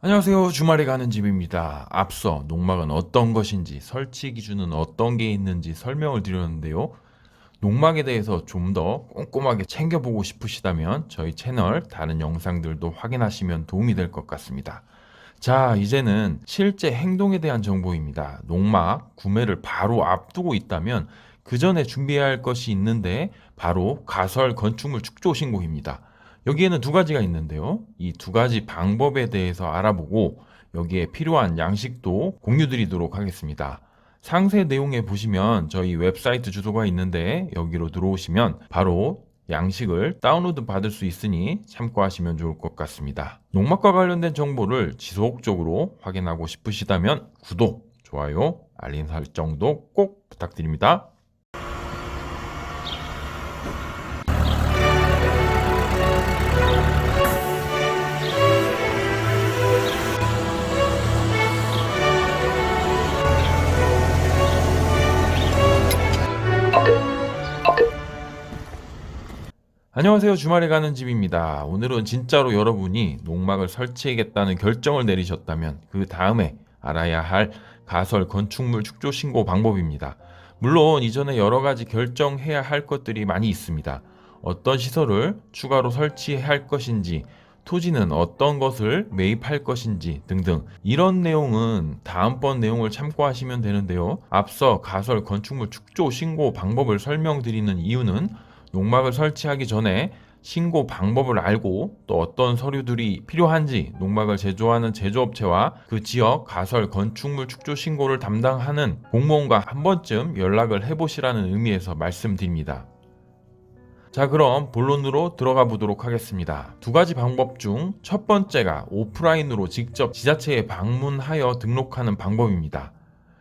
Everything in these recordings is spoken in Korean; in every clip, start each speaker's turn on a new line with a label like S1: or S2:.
S1: 안녕하세요. 주말에 가는 집입니다. 앞서 농막은 어떤 것인지, 설치 기준은 어떤 게 있는지 설명을 드렸는데요. 농막에 대해서 좀 더 꼼꼼하게 챙겨보고 싶으시다면 저희 채널 다른 영상들도 확인하시면 도움이 될 것 같습니다. 자, 이제는 실제 행동에 대한 정보입니다. 농막 구매를 바로 앞두고 있다면 그 전에 준비해야 할 것이 있는데 바로 가설 건축물 축조 신고입니다. 여기에는 두 가지가 있는데요. 이 두 가지 방법에 대해서 알아보고 여기에 필요한 양식도 공유 드리도록 하겠습니다. 상세 내용에 보시면 저희 웹사이트 주소가 있는데 여기로 들어오시면 바로 양식을 다운로드 받을 수 있으니 참고하시면 좋을 것 같습니다. 농막과 관련된 정보를 지속적으로 확인하고 싶으시다면 구독, 좋아요, 알림 설정도 꼭 부탁드립니다. 안녕하세요. 주말에 가는 집입니다. 오늘은 진짜로 여러분이 농막을 설치하겠다는 결정을 내리셨다면 그 다음에 알아야 할 가설 건축물 축조 신고 방법입니다. 물론 이전에 여러 가지 결정해야 할 것들이 많이 있습니다. 어떤 시설을 추가로 설치해야 할 것인지, 토지는 어떤 것을 매입할 것인지 등등 이런 내용은 다음번 내용을 참고하시면 되는데요. 앞서 가설 건축물 축조 신고 방법을 설명드리는 이유는 농막을 설치하기 전에 신고 방법을 알고 또 어떤 서류들이 필요한지 농막을 제조하는 제조업체와 그 지역 가설 건축물 축조 신고를 담당하는 공무원과 한 번쯤 연락을 해보시라는 의미에서 말씀드립니다. 자, 그럼 본론으로 들어가 보도록 하겠습니다. 두 가지 방법 중 첫 번째가 오프라인으로 직접 지자체에 방문하여 등록하는 방법입니다.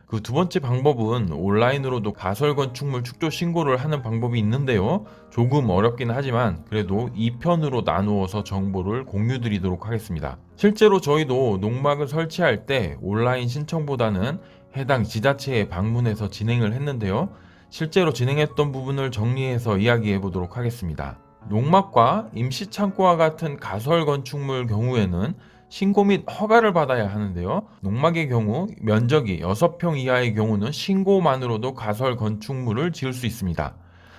S1: 그 두 번째 방법은 온라인으로도 가설 건축물 축조 신고를 하는 방법이 있는데요. 조금 어렵긴 하지만 그래도 2편으로 나누어서 정보를 공유 드리도록 하겠습니다. 실제로 저희도 농막을 설치할 때 온라인 신청보다는 해당 지자체에 방문해서 진행을 했는데요. 실제로 진행했던 부분을 정리해서 이야기해 보도록 하겠습니다. 농막과 임시창고와 같은 가설 건축물 경우에는 신고 및 허가를 받아야 하는데요. 농막의 경우 면적이 6평 이하의 경우는 신고만으로도 가설 건축물을 지을 수 있습니다.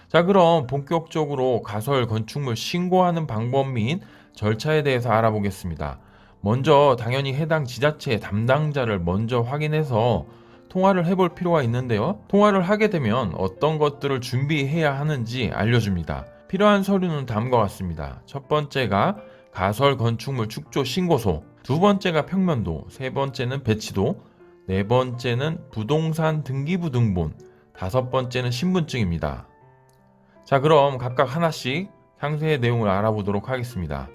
S1: 자, 그럼 본격적으로 가설 건축물 신고하는 방법 및 절차에 대해서 알아보겠습니다. 먼저 당연히 해당 지자체 담당자를 먼저 확인해서 통화를 해볼 필요가 있는데요. 통화를 하게 되면 어떤 것들을 준비해야 하는지 알려줍니다. 필요한 서류는 다음과 같습니다. 첫 번째가 가설 건축물 축조 신고서, 두 번째가 평면도, 세 번째는 배치도, 네 번째는 부동산 등기부 등본, 다섯 번째는 신분증입니다. 자, 그럼 각각 하나씩 상세의 내용을 알아보도록 하겠습니다.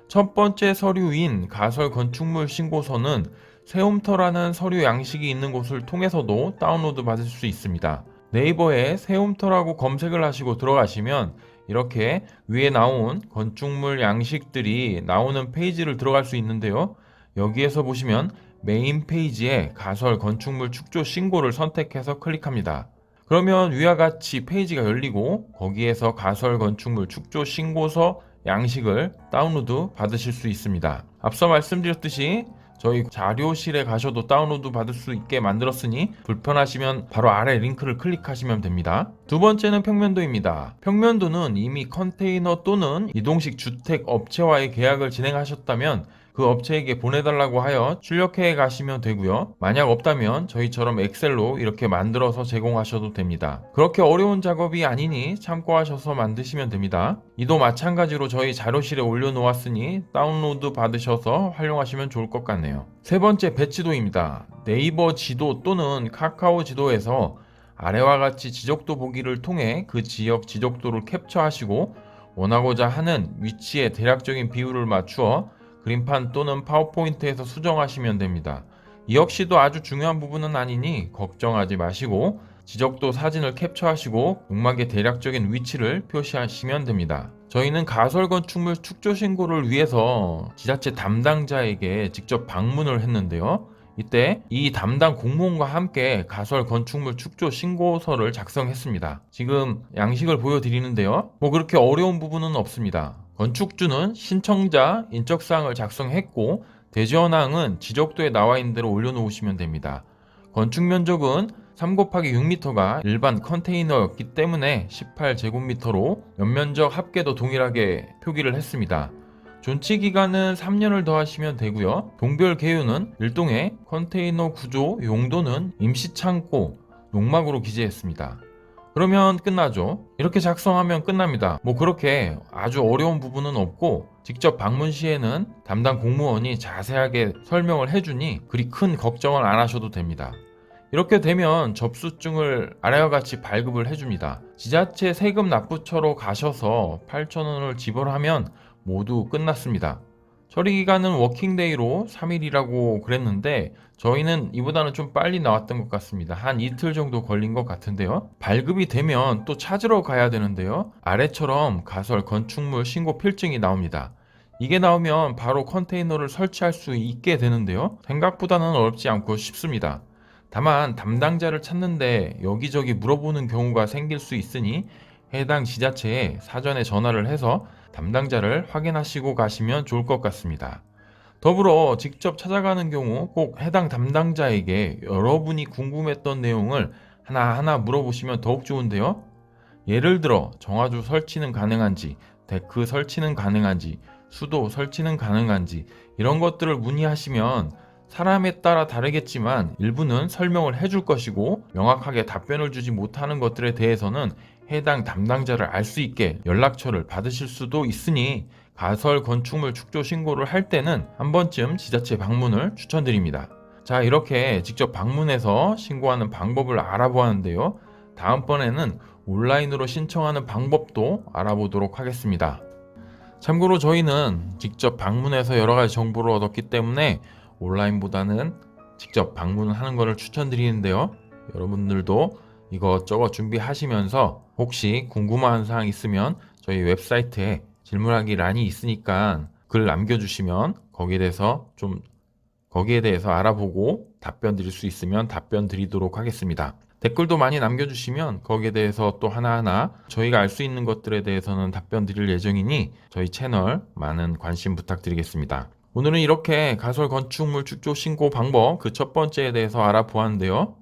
S1: 첫 번째 서류인 가설 건축물 신고서는 세움터라는 서류 양식이 있는 곳을 통해서도 다운로드 받을 수 있습니다. 네이버에 세움터라고 검색을 하시고 들어가시면 이렇게 위에 나온 건축물 양식들이 나오는 페이지를 들어갈 수 있는데요. 여기에서 보시면 메인 페이지에 가설 건축물 축조 신고를 선택해서 클릭합니다. 그러면 위와 같이 페이지가 열리고 거기에서 가설 건축물 축조 신고서 양식을 다운로드 받으실 수 있습니다. 앞서 말씀드렸듯이 저희 자료실에 가셔도 다운로드 받을 수 있게 만들었으니 불편하시면 바로 아래 링크를 클릭하시면 됩니다. 두 번째는 평면도입니다. 평면도는 이미 컨테이너 또는 이동식 주택 업체와의 계약을 진행하셨다면 그 업체에게 보내달라고 하여 출력해 가시면 되고요. 만약 없다면 저희처럼 엑셀로 이렇게 만들어서 제공하셔도 됩니다. 그렇게 어려운 작업이 아니니 참고하셔서 만드시면 됩니다. 이도 마찬가지로 저희 자료실에 올려놓았으니 다운로드 받으셔서 활용하시면 좋을 것 같네요. 세 번째 배치도입니다. 네이버 지도 또는 카카오 지도에서 아래와 같이 지적도 보기를 통해 그 지역 지적도를 캡처하시고 원하고자 하는 위치에 대략적인 비율을 맞추어 그림판 또는 파워포인트에서 수정하시면 됩니다. 이 역시도 아주 중요한 부분은 아니니 걱정하지 마시고 지적도 사진을 캡처하시고 농막의 대략적인 위치를 표시하시면 됩니다. 저희는 가설 건축물 축조 신고를 위해서 지자체 담당자에게 직접 방문을 했는데요. 이때 이 담당 공무원과 함께 가설 건축물 축조 신고서를 작성했습니다. 지금 양식을 보여드리는데요. 뭐 그렇게 어려운 부분은 없습니다. 건축주는 신청자 인적사항을 작성했고 대지현황은 지적도에 나와 있는 대로 올려놓으시면 됩니다. 건축 면적은 3 곱하기 6m가 일반 컨테이너였기 때문에 18제곱미터로 연면적 합계도 동일하게 표기를 했습니다. 존치 기간은 3년을 더하시면 되고요. 동별 개요는 일동의 컨테이너 구조 용도는 임시창고, 농막으로 기재했습니다. 그러면 끝나죠. 이렇게 작성하면 끝납니다. 그렇게 아주 어려운 부분은 없고 직접 방문 시에는 담당 공무원이 자세하게 설명을 해주니 그리 큰 걱정을 안 하셔도 됩니다. 이렇게 되면 접수증을 아래와 같이 발급을 해줍니다. 지자체 세금 납부처로 가셔서 8,000원을 지불하면 모두 끝났습니다. 처리 기간은 워킹데이로 3일이라고 그랬는데 저희는 이보다는 좀 빨리 나왔던 것 같습니다. 한 이틀 정도 걸린 것 같은데요. 발급이 되면 또 찾으러 가야 되는데요. 아래처럼 가설 건축물 신고 필증이 나옵니다. 이게 나오면 바로 컨테이너를 설치할 수 있게 되는데요. 생각보다는 어렵지 않고 쉽습니다. 다만 담당자를 찾는데 여기저기 물어보는 경우가 생길 수 있으니 해당 지자체에 사전에 전화를 해서 담당자를 확인하시고 가시면 좋을 것 같습니다. 더불어 직접 찾아가는 경우 꼭 해당 담당자에게 여러분이 궁금했던 내용을 하나하나 물어보시면 더욱 좋은데요. 예를 들어 정화조 설치는 가능한지, 데크 설치는 가능한지, 수도 설치는 가능한지 이런 것들을 문의하시면 사람에 따라 다르겠지만 일부는 설명을 해줄 것이고 명확하게 답변을 주지 못하는 것들에 대해서는 해당 담당자를 알 수 있게 연락처를 받으실 수도 있으니 가설 건축물 축조 신고를 할 때는 한 번쯤 지자체 방문을 추천드립니다. 자, 이렇게 직접 방문해서 신고하는 방법을 알아보았는데요. 다음번에는 온라인으로 신청하는 방법도 알아보도록 하겠습니다. 참고로 저희는 직접 방문해서 여러 가지 정보를 얻었기 때문에 온라인보다는 직접 방문하는 것을 추천드리는데요. 여러분들도 이것저것 준비하시면서 혹시 궁금한 사항 있으면 저희 웹사이트에 질문하기 란이 있으니까 글 남겨주시면 거기에 대해서 알아보고 답변 드릴 수 있으면 답변 드리도록 하겠습니다. 댓글도 많이 남겨주시면 거기에 대해서 또 하나하나 저희가 알 수 있는 것들에 대해서는 답변 드릴 예정이니 저희 채널 많은 관심 부탁드리겠습니다. 오늘은 이렇게 가설 건축물 축조 신고 방법 그 첫 번째에 대해서 알아보았는데요.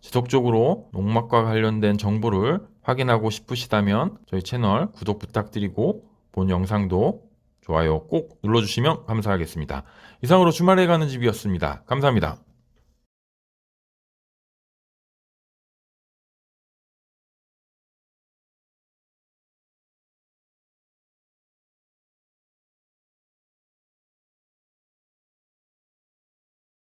S1: 지속적으로 농막과 관련된 정보를 확인하고 싶으시다면 저희 채널 구독 부탁드리고 본 영상도 좋아요 꼭 눌러주시면 감사하겠습니다. 이상으로 주말에 가는 집이었습니다. 감사합니다.